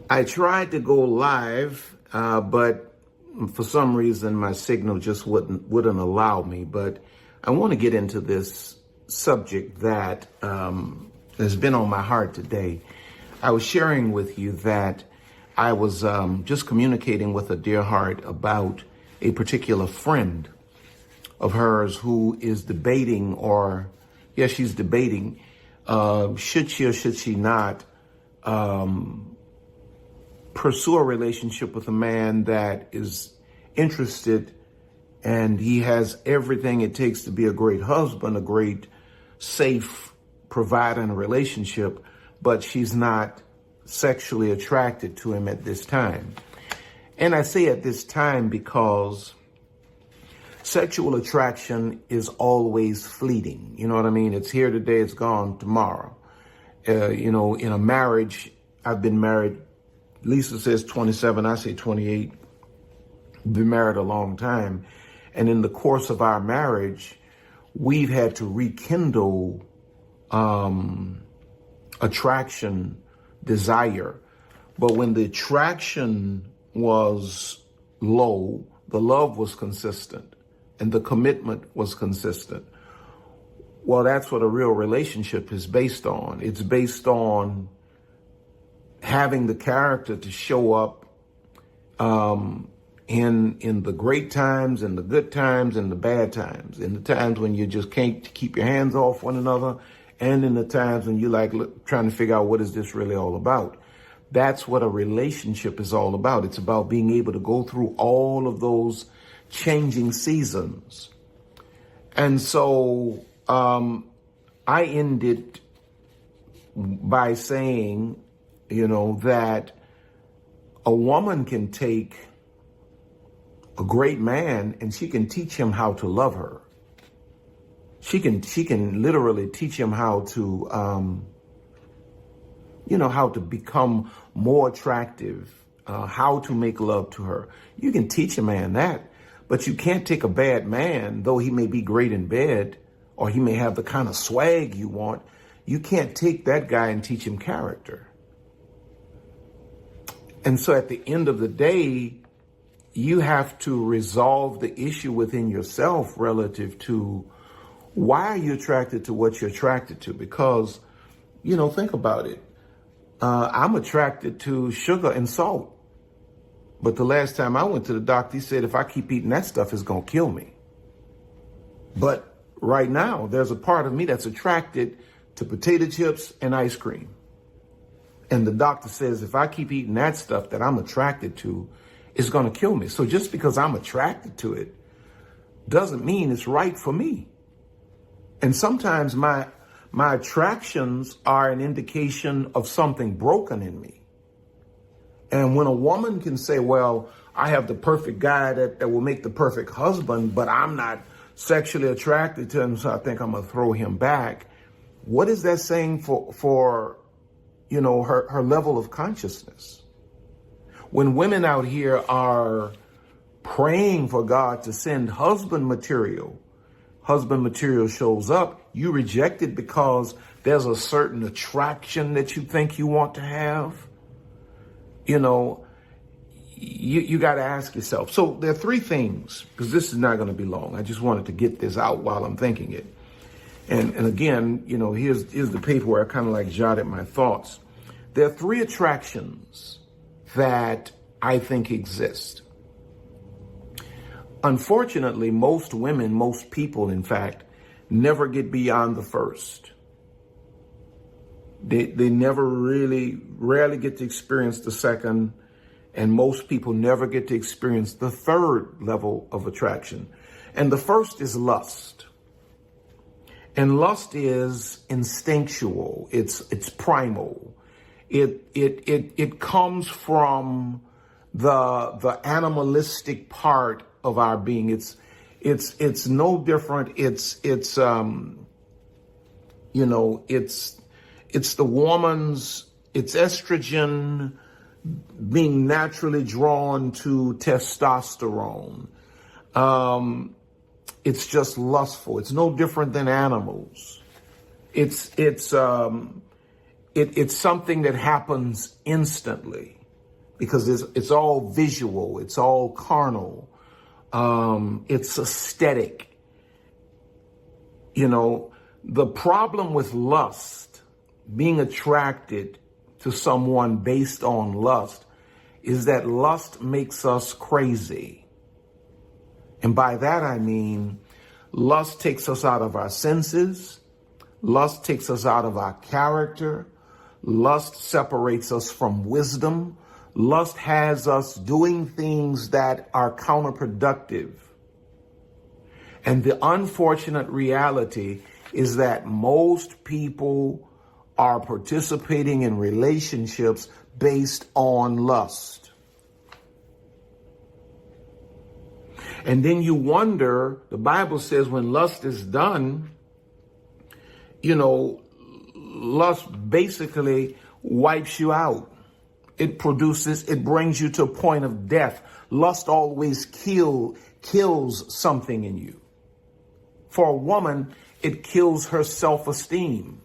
I tried to go live, but for some reason my signal just wouldn't allow me. But I want to get into this subject that has been on my heart today. I was sharing with you that I was just communicating with a dear heart about a particular friend of hers who is debating, she's debating, should she or should she not pursue a relationship with a man that is interested and he has everything it takes to be a great husband, a great, safe provider in a relationship, but she's not sexually attracted to him at this time. And I say at this time because sexual attraction is always fleeting. You know what I mean? It's here today, it's gone tomorrow. In a marriage, I've been married, Lisa says 27, I say 28. Been married a long time. And in the course of our marriage, we've had to rekindle attraction, desire. But when the attraction was low, the love was consistent and the commitment was consistent. Well, that's what a real relationship is based on. It's based on having the character to show up in the great times, in the good times, in the bad times, in the times when you just can't keep your hands off one another, and in the times when you trying to figure out what is this really all about. That's what a relationship is all about. It's about being able to go through all of those changing seasons. And so I ended by saying, that a woman can take a great man and she can teach him how to love her. She can literally teach him how to, how to become more attractive, how to make love to her. You can teach a man that, but you can't take a bad man, though he may be great in bed or he may have the kind of swag you want. You can't take that guy and teach him character. And so at the end of the day, you have to resolve the issue within yourself relative to why are you attracted to what you're attracted to? Because, think about it. I'm attracted to sugar and salt. But the last time I went to the doctor, he said, if I keep eating that stuff, it's going to kill me. But right now, there's a part of me that's attracted to potato chips and ice cream. And the doctor says, if I keep eating that stuff that I'm attracted to, it's going to kill me. So just because I'm attracted to it doesn't mean it's right for me. And sometimes my attractions are an indication of something broken in me. And when a woman can say, well, I have the perfect guy that will make the perfect husband, but I'm not sexually attracted to him, so I think I'm going to throw him back. What is that saying for her level of consciousness? When women out here are praying for God to send husband material shows up, you reject it because there's a certain attraction that you think you want to have. You got to ask yourself. So there are three things, because this is not going to be long. I just wanted to get this out while I'm thinking it. And again, here's the paper where I kind of jotted my thoughts. There are three attractions that I think exist. Unfortunately, most women, most people, in fact, never get beyond the first. They rarely get to experience the second, and most people never get to experience the third level of attraction. And the first is lust. And lust is instinctual. It's primal. It comes from the animalistic part of our being. It's no different. It's the woman's, it's estrogen being naturally drawn to testosterone. It's just lustful. It's no different than animals. It's something that happens instantly. because it's all visual, it's all carnal, it's aesthetic. You know, the problem with lust, being attracted to someone based on lust, is that lust makes us crazy. And by that I mean, lust takes us out of our senses. Lust takes us out of our character. Lust separates us from wisdom. Lust has us doing things that are counterproductive. And the unfortunate reality is that most people are participating in relationships based on lust. And then you wonder, the Bible says when lust is done, you know, lust basically wipes you out. It brings you to a point of death. Lust always kills something in you. For a woman, it kills her self-esteem.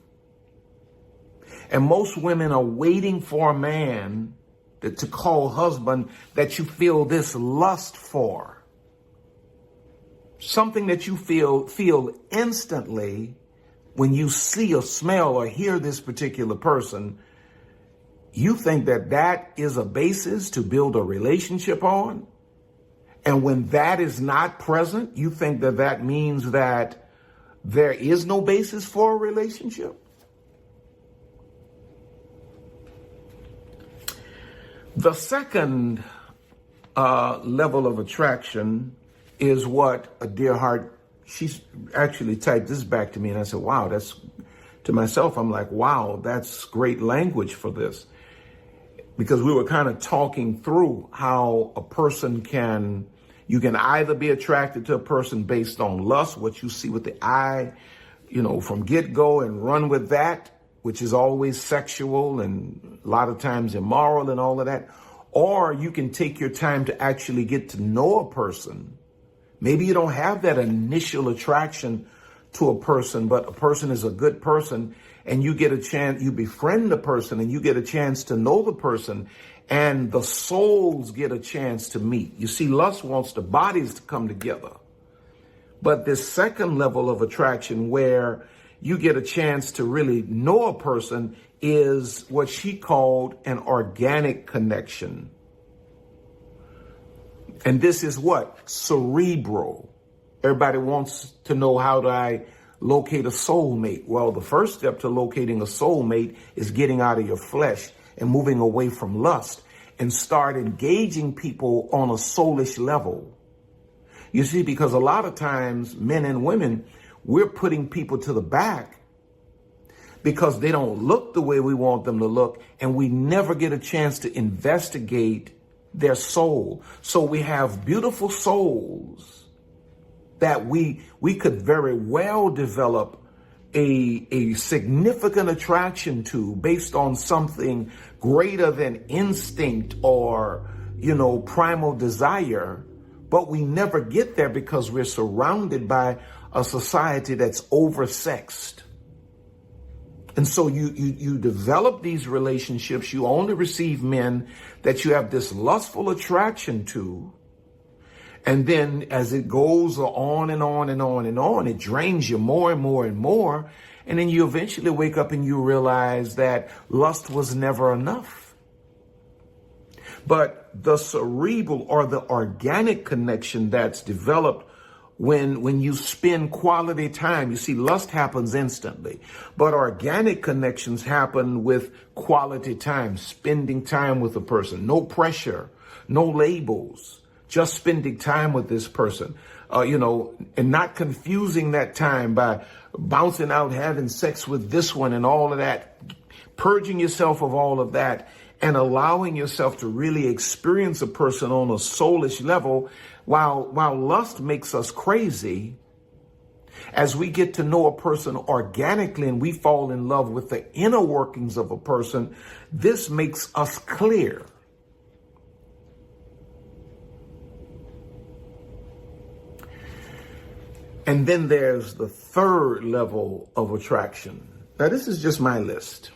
And most women are waiting for a man to call husband that you feel this lust for. Something that you feel instantly when you see or smell or hear this particular person. You think that is a basis to build a relationship on. And when that is not present, you think that means that there is no basis for a relationship. The second level of attraction is what a dear heart, she's actually typed this back to me, and I said, wow, that's, to myself, I'm like, wow, that's great language for this. Because we were kind of talking through how a person you can either be attracted to a person based on lust, what you see with the eye, you know, from get-go, and run with that, which is always sexual and a lot of times immoral and all of that. Or you can take your time to actually get to know a person. Maybe you don't have that initial attraction to a person, but a person is a good person, and you get a chance, you befriend the person, and you get a chance to know the person, and the souls get a chance to meet. You see, lust wants the bodies to come together. But this second level of attraction, where you get a chance to really know a person, is what she called an organic connection. And this is what? Cerebral. Everybody wants to know, how do I locate a soulmate? Well, the first step to locating a soulmate is getting out of your flesh and moving away from lust and start engaging people on a soulish level. You see, because a lot of times, men and women, we're putting people to the back because they don't look the way we want them to look, and we never get a chance to investigate their soul. So we have beautiful souls that we could very well develop a significant attraction to based on something greater than instinct or, you know, primal desire. But we never get there because we're surrounded by a society that's oversexed. And so you develop these relationships. You only receive men that you have this lustful attraction to. And then as it goes on and on and on and on, it drains you more and more and more. And then you eventually wake up and you realize that lust was never enough. But the cerebral or the organic connection that's developed when you spend quality time, you see, lust happens instantly, but organic connections happen with quality time, spending time with a person, no pressure, no labels, just spending time with this person, and not confusing that time by bouncing out, having sex with this one and all of that, purging yourself of all of that and allowing yourself to really experience a person on a soulish level. While lust makes us crazy, as we get to know a person organically and we fall in love with the inner workings of a person, this makes us clear. And then there's the third level of attraction. Now, this is just my list.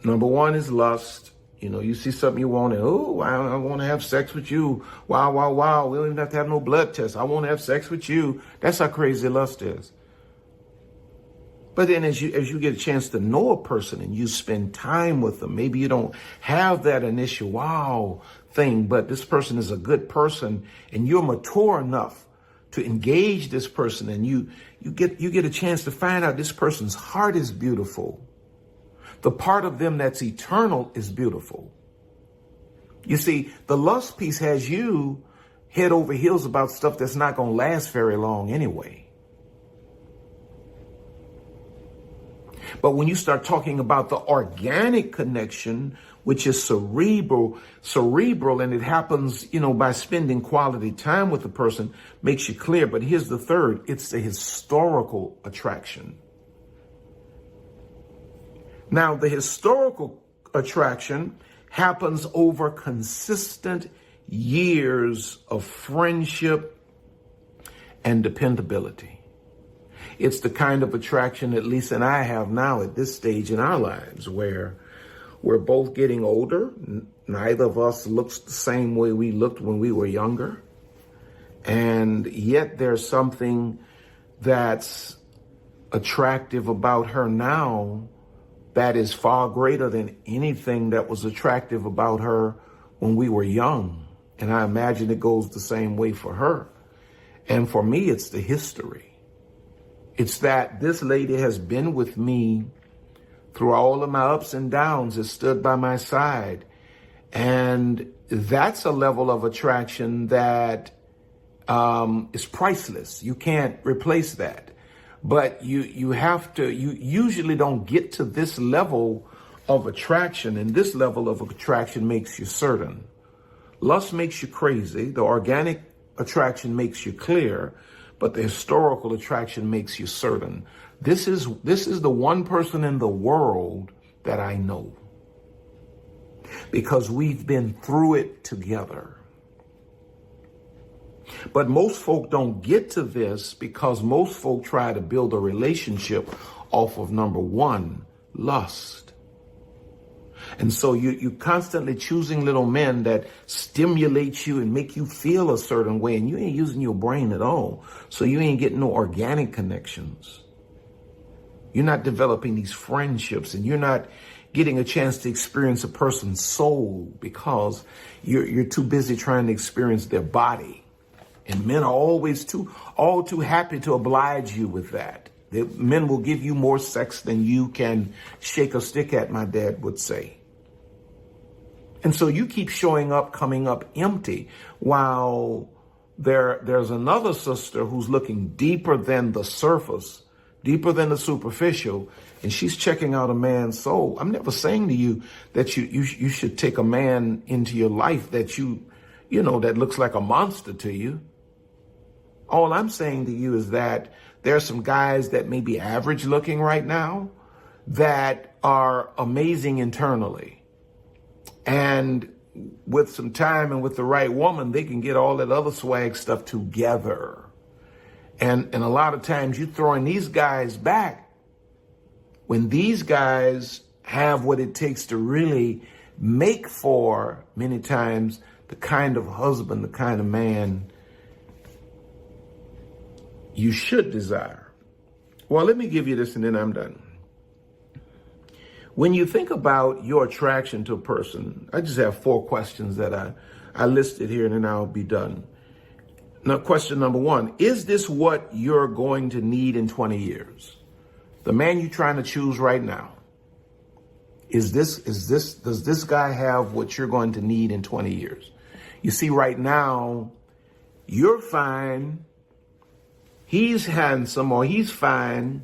Number one is lust. You know, you see something you want, and I want to have sex with you. Wow, wow, wow. We don't even have to have no blood test. I want to have sex with you. That's how crazy lust is. But then as you get a chance to know a person and you spend time with them, maybe you don't have that initial wow thing, but this person is a good person and you're mature enough to engage this person, and you get a chance to find out this person's heart is beautiful. The part of them that's eternal is beautiful. You see, the lust piece has you head over heels about stuff that's not going to last very long anyway. But when you start talking about the organic connection, which is cerebral, and it happens, by spending quality time with the person, makes you clear. But here's the third. It's the historical attraction. Now, the historical attraction happens over consistent years of friendship and dependability. It's the kind of attraction that Lisa and I have now at this stage in our lives, where we're both getting older. Neither of us looks the same way we looked when we were younger. And yet there's something that's attractive about her now that is far greater than anything that was attractive about her when we were young. And I imagine it goes the same way for her. And for me, it's the history. It's that this lady has been with me through all of my ups and downs, has stood by my side. And that's a level of attraction that is priceless. You can't replace that. But you usually don't get to this level of attraction, and this level of attraction makes you certain. Lust makes you crazy. The organic attraction makes you clear, but the historical attraction makes you certain. This is the one person in the world that I know, because we've been through it together. But most folk don't get to this because most folk try to build a relationship off of, number one, lust. And so you constantly choosing little men that stimulate you and make you feel a certain way, and you ain't using your brain at all. So you ain't getting no organic connections. You're not developing these friendships, and you're not getting a chance to experience a person's soul because you're too busy trying to experience their body. And men are always all too happy to oblige you with that. Men will give you more sex than you can shake a stick at, my dad would say. And so you keep showing up, coming up empty, while there's another sister who's looking deeper than the surface, deeper than the superficial, and she's checking out a man's soul. I'm never saying to you that you should take a man into your life that that looks like a monster to you. All I'm saying to you is that there are some guys that may be average looking right now that are amazing internally. And with some time and with the right woman, they can get all that other swag stuff together. And a lot of times you're throwing these guys back when these guys have what it takes to really make for, many times, the kind of husband, the kind of man you should desire. Well, let me give you this and then I'm done. When you think about your attraction to a person, I just have 4 questions that I listed here and then I'll be done. Now, question number 1, is this what you're going to need in 20 years? The man you're trying to choose right now, does this guy have what you're going to need in 20 years? You see, right now, you're fine. He's handsome or he's fine,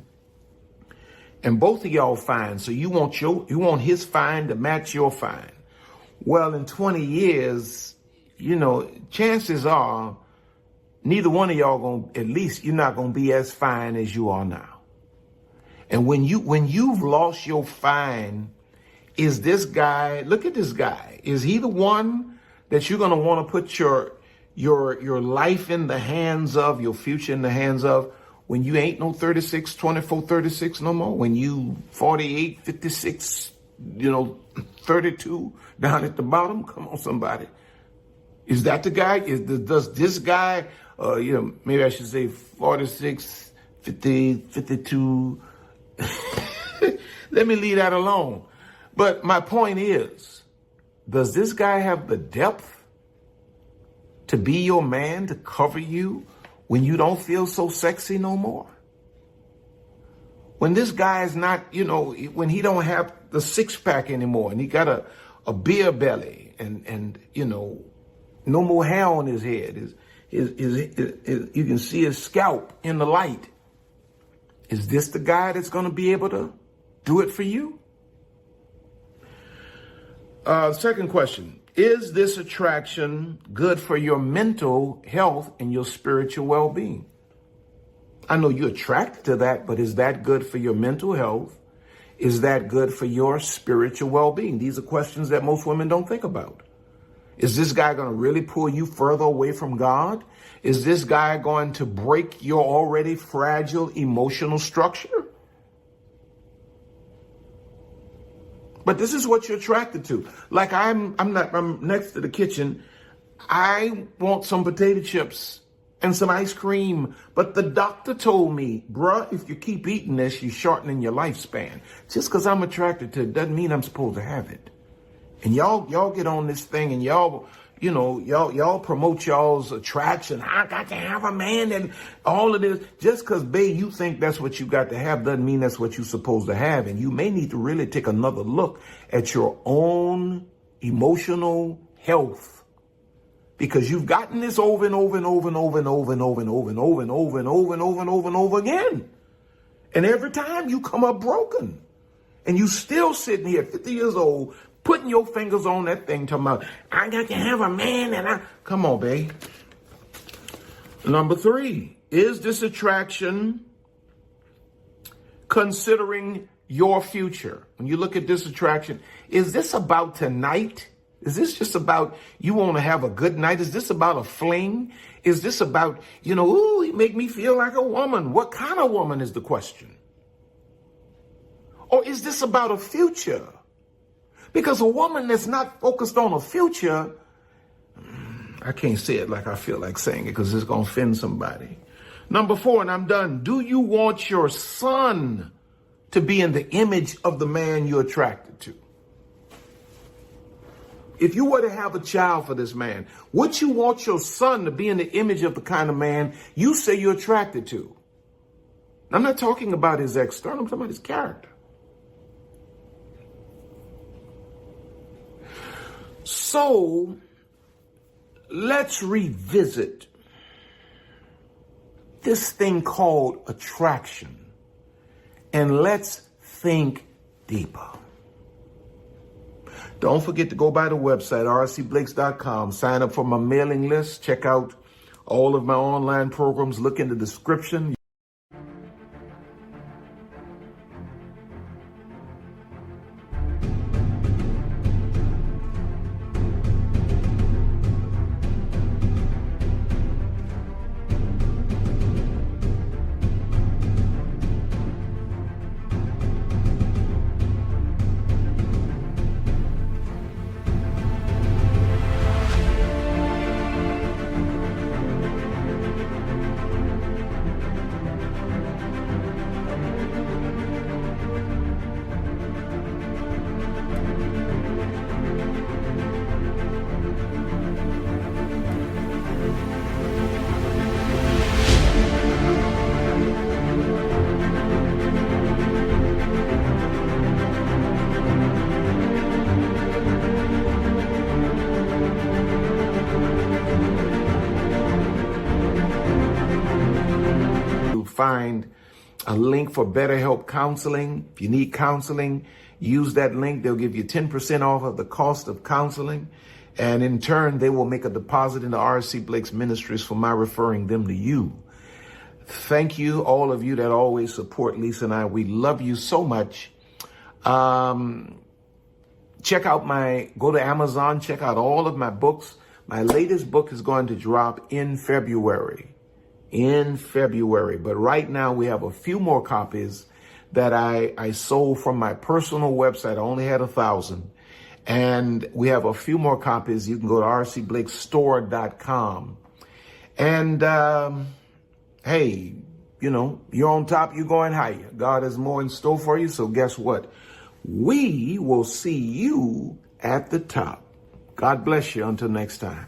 and both of y'all fine. So you want his fine to match your fine. Well, in 20 years, chances are neither one of y'all at least you're not gonna be as fine as you are now. And when you've lost your fine, is this guy? Look at this guy. Is he the one that you're gonna want to put your life in the hands of, your future in the hands of, when you ain't no 36, 24, 36 no more, when you 48, 56, 32 down at the bottom? Come on, somebody. Is that the guy? Does this guy, maybe I should say 46, 50, 52. Let me leave that alone. But my point is, does this guy have the depth to be your man, to cover you when you don't feel so sexy no more? When this guy is not, when he don't have the six pack anymore and he got a beer belly and no more hair on his head. You can see his scalp in the light. Is this the guy that's going to be able to do it for you? Second question. Is this attraction good for your mental health and your spiritual well-being? I know you're attracted to that, but is that good for your mental health? Is that good for your spiritual well-being? These are questions that most women don't think about. Is this guy going to really pull you further away from God? Is this guy going to break your already fragile emotional structure? But this is what you're attracted to. Like I'm next to the kitchen. I want some potato chips and some ice cream. But the doctor told me, bruh, if you keep eating this, you're shortening your lifespan. Just because I'm attracted to it doesn't mean I'm supposed to have it. And y'all get on this thing and y'all promote y'all's attraction. I got to have a man and all of this. Just because, babe, you think that's what you got to have doesn't mean that's what you're supposed to have. And you may need to really take another look at your own emotional health, because you've gotten this over and over and over and over and over and over and over and over and over and over and over and over and over again. And every time you come up broken, and you still sitting here 50 years old, putting your fingers on that thing, talking about, I got to have a man come on, babe. Number 3, is this attraction considering your future? When you look at this attraction, is this about tonight? Is this just about you want to have a good night? Is this about a fling? Is this about, ooh, he make me feel like a woman? What kind of woman is the question? Or is this about a future? Because a woman that's not focused on a future, I can't say it like I feel like saying it because it's going to offend somebody. Number 4, and I'm done. Do you want your son to be in the image of the man you're attracted to? If you were to have a child for this man, would you want your son to be in the image of the kind of man you say you're attracted to? I'm not talking about his external, I'm talking about his character. So let's revisit this thing called attraction, and let's think deeper. Don't forget to go by the website, rcblakes.com. Sign up for my mailing list. Check out all of my online programs. Look in the description. Find a link for BetterHelp Counseling. If you need counseling, use that link. They'll give you 10% off of the cost of counseling. And in turn, they will make a deposit into R.C. Blake's Ministries for my referring them to you. Thank you, all of you that always support Lisa and I. We love you so much. Check out go to Amazon, check out all of my books. My latest book is going to drop in February. But right now we have a few more copies that I sold from my personal website. I only had 1,000. And we have a few more copies. You can go to rcblakestore.com. And hey, you're on top, you're going higher. God has more in store for you. So guess what? We will see you at the top. God bless you until next time.